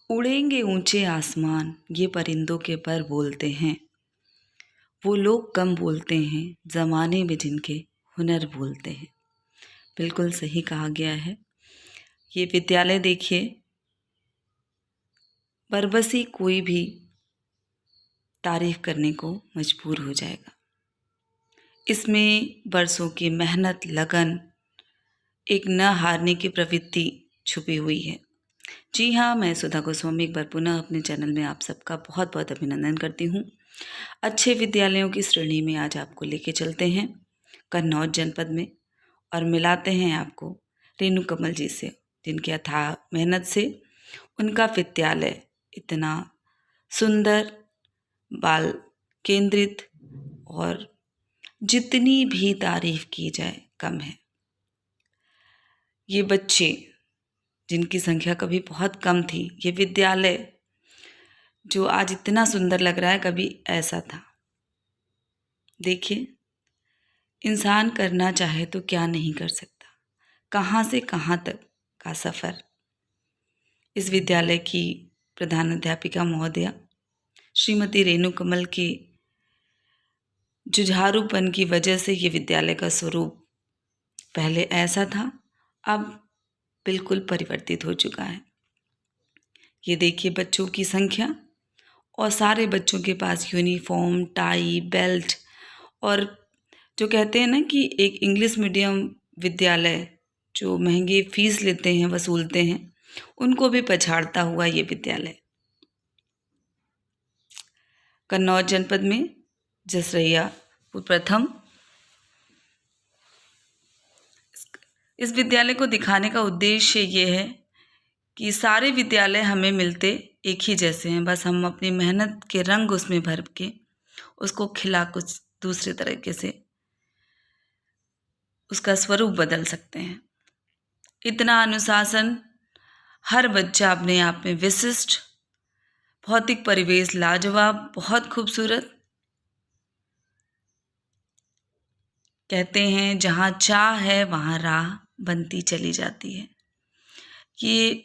उड़ेंगे ऊंचे आसमान, ये परिंदों के पर बोलते हैं। वो लोग कम बोलते हैं, ज़माने में जिनके हुनर बोलते हैं। बिल्कुल सही कहा गया है। ये विद्यालय देखिए, बरबसी कोई भी तारीफ करने को मजबूर हो जाएगा। इसमें बरसों की मेहनत, लगन, एक न हारने की प्रवृत्ति छुपी हुई है। जी हाँ, मैं सुधा गोस्वामी एक बार पुनः अपने चैनल में आप सबका बहुत बहुत अभिनंदन करती हूँ। अच्छे विद्यालयों की श्रेणी में आज आपको लेके चलते हैं कन्नौज जनपद में और मिलाते हैं आपको रेणु कमल जी से, जिनके अथाह मेहनत से उनका विद्यालय इतना सुंदर, बाल केंद्रित और जितनी भी तारीफ की जाए कम है। ये बच्चे जिनकी संख्या कभी बहुत कम थी, ये विद्यालय जो आज इतना सुंदर लग रहा है, कभी ऐसा था। देखिए, इंसान करना चाहे तो क्या नहीं कर सकता। कहाँ से कहाँ तक का सफ़र इस विद्यालय की प्रधानाध्यापिका महोदया श्रीमती रेणु कमल के जुझारूपन की वजह से ये विद्यालय का स्वरूप पहले ऐसा था, अब बिल्कुल परिवर्तित हो चुका है। ये देखिए बच्चों की संख्या और सारे बच्चों के पास यूनिफॉर्म, टाई, बेल्ट और जो कहते हैं ना कि एक इंग्लिश मीडियम विद्यालय जो महंगी फीस लेते हैं, वसूलते हैं, उनको भी पछाड़ता हुआ ये विद्यालय कन्नौज जनपद में जसरैया प्रथम। इस विद्यालय को दिखाने का उद्देश्य ये है कि सारे विद्यालय हमें मिलते एक ही जैसे हैं, बस हम अपनी मेहनत के रंग उसमें भर के उसको खिला कुछ दूसरे तरीके से उसका स्वरूप बदल सकते हैं। इतना अनुशासन, हर बच्चा अपने आप में विशिष्ट, भौतिक परिवेश लाजवाब, बहुत खूबसूरत। कहते हैं जहाँ चाह है वहाँ राह बनती चली जाती है। ये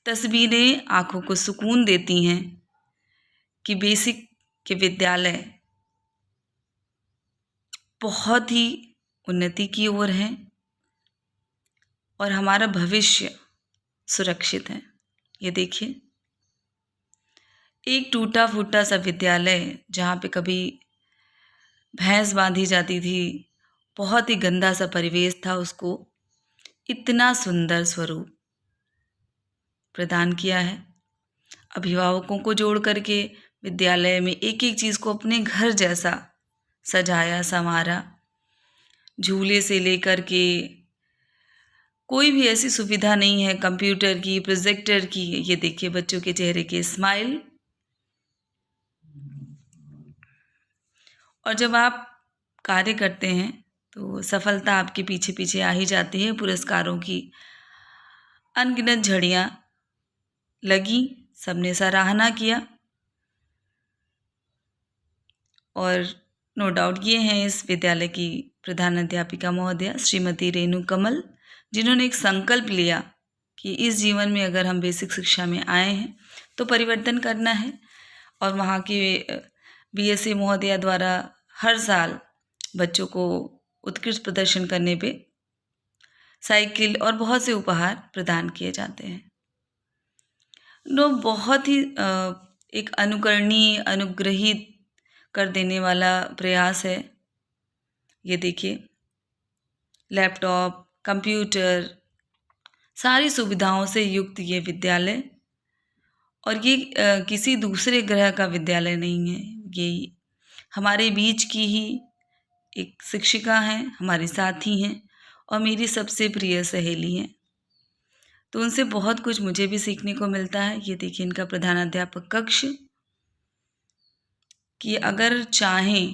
तस्वीरें आँखों को सुकून देती हैं कि बेसिक के विद्यालय बहुत ही उन्नति की ओर हैं और हमारा भविष्य सुरक्षित है। ये देखिए, एक टूटा फूटा सा विद्यालय जहाँ पे कभी भैंस बांधी जाती थी, बहुत ही गंदा सा परिवेश था, उसको इतना सुंदर स्वरूप प्रदान किया है। अभिभावकों को जोड़ करके विद्यालय में एक एक चीज़ को अपने घर जैसा सजाया संवारा। झूले से लेकर के कोई भी ऐसी सुविधा नहीं है, कंप्यूटर की, प्रोजेक्टर की। ये देखिए बच्चों के चेहरे के स्माइल। और जब आप कार्य करते हैं तो सफलता आपके पीछे पीछे आ ही जाती है। पुरस्कारों की अनगिनत झड़ियाँ लगी, सबने सराहना किया और नो डाउट ये हैं इस विद्यालय की प्रधानाध्यापिका महोदया श्रीमती रेणु कमल, जिन्होंने एक संकल्प लिया कि इस जीवन में अगर हम बेसिक शिक्षा में आए हैं तो परिवर्तन करना है। और वहाँ की बीएससी महोदया द्वारा हर साल बच्चों को उत्कृष्ट प्रदर्शन करने पे साइकिल और बहुत से उपहार प्रदान किए जाते हैं। बहुत ही एक अनुकरणीय, अनुग्रहित कर देने वाला प्रयास है। ये देखिए, लैपटॉप, कंप्यूटर, सारी सुविधाओं से युक्त ये विद्यालय। और ये किसी दूसरे ग्रह का विद्यालय नहीं है, ये हमारे बीच की ही एक शिक्षिका हैं, हमारी साथी हैं और मेरी सबसे प्रिय सहेली हैं। तो उनसे बहुत कुछ मुझे भी सीखने को मिलता है। ये देखिए इनका प्रधानाध्यापक कक्ष, कि अगर चाहें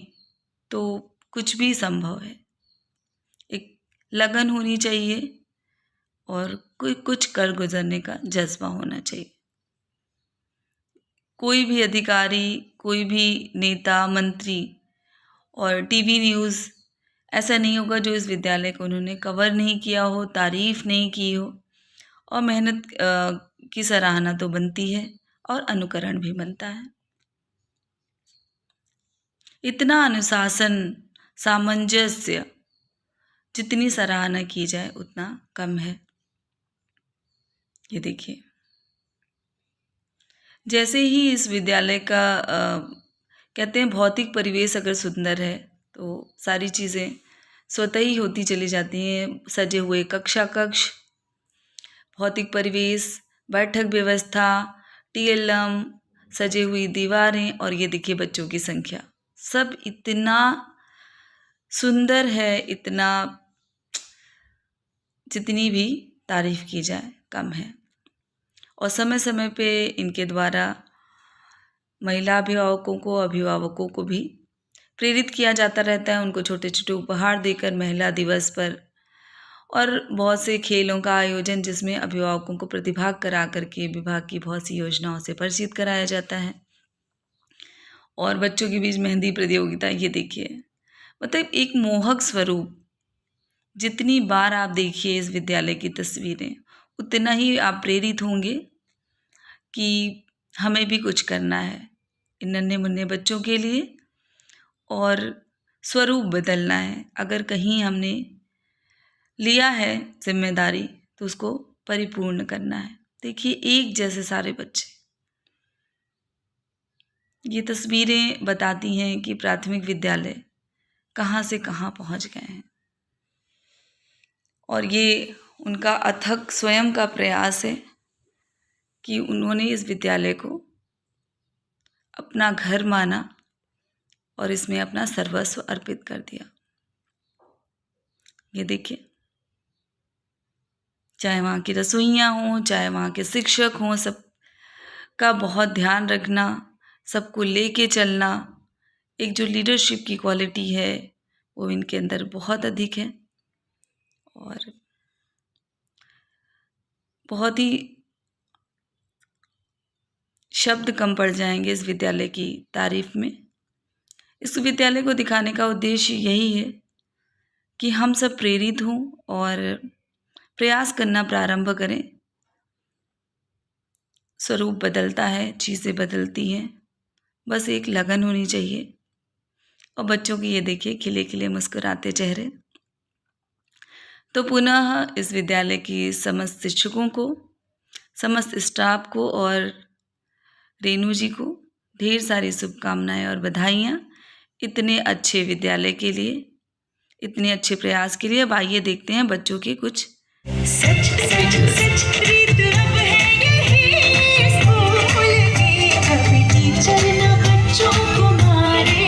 तो कुछ भी संभव है। एक लगन होनी चाहिए और कुछ कर गुजरने का जज्बा होना चाहिए। कोई भी अधिकारी, कोई भी नेता, मंत्री और टीवी न्यूज़ ऐसा नहीं होगा जो इस विद्यालय को उन्होंने कवर नहीं किया हो, तारीफ़ नहीं की हो। और मेहनत की सराहना तो बनती है, और अनुकरण भी बनता है। इतना अनुशासन, सामंजस्य जितनी सराहना की जाए उतना कम है। ये देखिए, जैसे ही इस विद्यालय का कहते हैं भौतिक परिवेश अगर सुंदर है तो सारी चीज़ें स्वतः ही होती चली जाती हैं। सजे हुए कक्ष, भौतिक परिवेश, बैठक व्यवस्था, टीएलएम, सजे हुई दीवारें और ये देखिए बच्चों की संख्या, सब इतना सुंदर है, इतना जितनी भी तारीफ की जाए कम है। और समय समय पे इनके द्वारा महिला अभिभावकों को भी प्रेरित किया जाता रहता है, उनको छोटे छोटे उपहार देकर महिला दिवस पर, और बहुत से खेलों का आयोजन जिसमें अभिभावकों को प्रतिभाग करा करके विभाग की बहुत सी योजनाओं से परिचित कराया जाता है। और बच्चों के बीच मेहंदी प्रतियोगिता, ये देखिए, मतलब एक मोहक स्वरूप। जितनी बार आप देखिए इस विद्यालय की तस्वीरें उतना ही आप प्रेरित होंगे कि हमें भी कुछ करना है इन नन्हे मुन्ने बच्चों के लिए और स्वरूप बदलना है। अगर कहीं हमने लिया है जिम्मेदारी तो उसको परिपूर्ण करना है। देखिए, एक जैसे सारे बच्चे। ये तस्वीरें बताती हैं कि प्राथमिक विद्यालय कहाँ से कहाँ पहुँच गए हैं। और ये उनका अथक स्वयं का प्रयास है कि उन्होंने इस विद्यालय को अपना घर माना और इसमें अपना सर्वस्व अर्पित कर दिया। ये देखिए, चाहे वहाँ की रसोइयाँ हों, चाहे वहाँ के शिक्षक हों, सब का बहुत ध्यान रखना, सबको लेके चलना, एक जो लीडरशिप की क्वालिटी है वो इनके अंदर बहुत अधिक है। और बहुत ही शब्द कम पड़ जाएंगे इस विद्यालय की तारीफ में। इस विद्यालय को दिखाने का उद्देश्य यही है कि हम सब प्रेरित हों और प्रयास करना प्रारंभ करें। स्वरूप बदलता है, चीज़ें बदलती हैं, बस एक लगन होनी चाहिए। और बच्चों की ये देखिए खिले खिले मुस्कुराते चेहरे। तो पुनः इस विद्यालय की समस्त शिक्षकों को, समस्त स्टाफ को और रेणु जी को ढेर सारी शुभकामनाएं और बधाइयाँ इतने अच्छे विद्यालय के लिए, इतने अच्छे प्रयास के लिए। अब आइए देखते हैं बच्चों के कुछ सच प्रीत अब है यही स्कूल की, अब टीचर न बच्चों को मारे।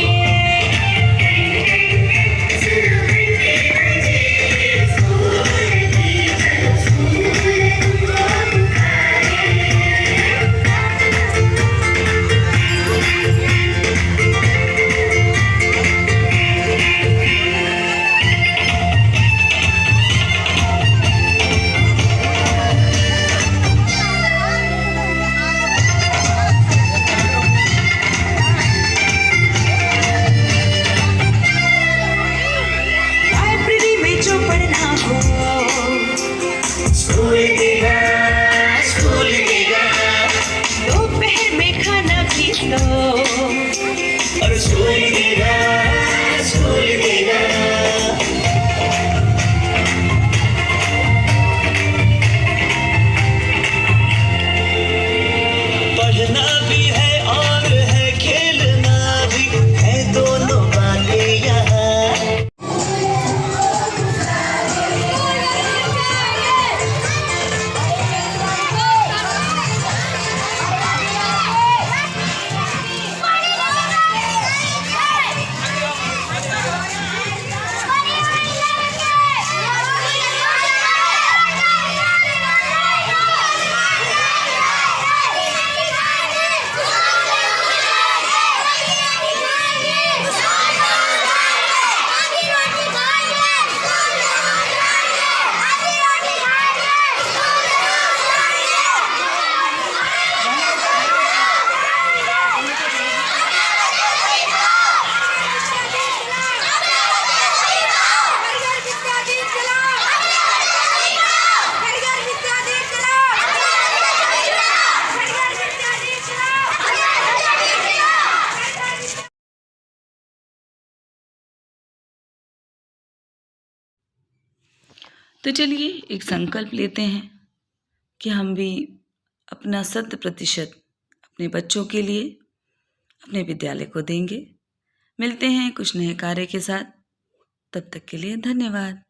तो चलिए एक संकल्प लेते हैं कि हम भी अपना 100% अपने बच्चों के लिए अपने विद्यालय को देंगे। मिलते हैं कुछ नए कार्य के साथ, तब तक के लिए धन्यवाद।